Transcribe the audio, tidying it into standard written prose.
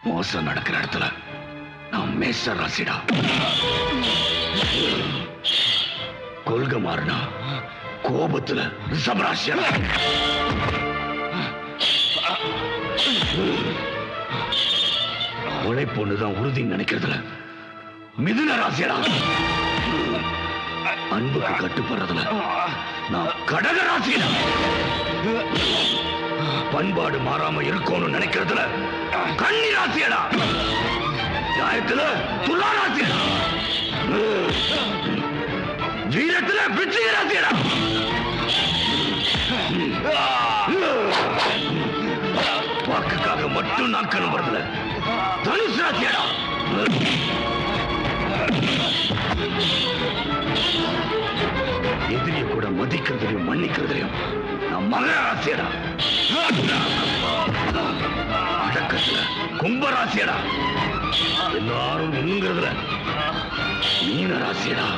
மோசம் நடக்கிற இடத்துல நான் மேஷ ராசிடா. கொள்கை மாறினா கோபத்துல ரிஷபராசியடா. உழைப்பொண்ணுதான் உறுதின்னு நினைக்கிறதுல மிதுன ராசியடா. அன்புக்கு கட்டுப்படுறதுல நான் கடக ராசிடா. பண்பாடு மாறாம இருக்கணும்னு நினைக்கிறதுல கன்னி ராசியடா. நியாயத்துல துலா ராசியடா. வீரத்துல விருச்சிக ராசியடா. வாக்குக்காக மட்டும் நாட்கள் வரதுல தனுஷ் ராசியடா. எதிரிய கூட மதிக்கிறதுலையும் மன்னிக்கிறதுலையும் நான் மகர ராசியடா. அடக்கத்துல கும்பராசியடா. எல்லாரும் ஒண்ணுங்கிறதுல மீன ராசியடா.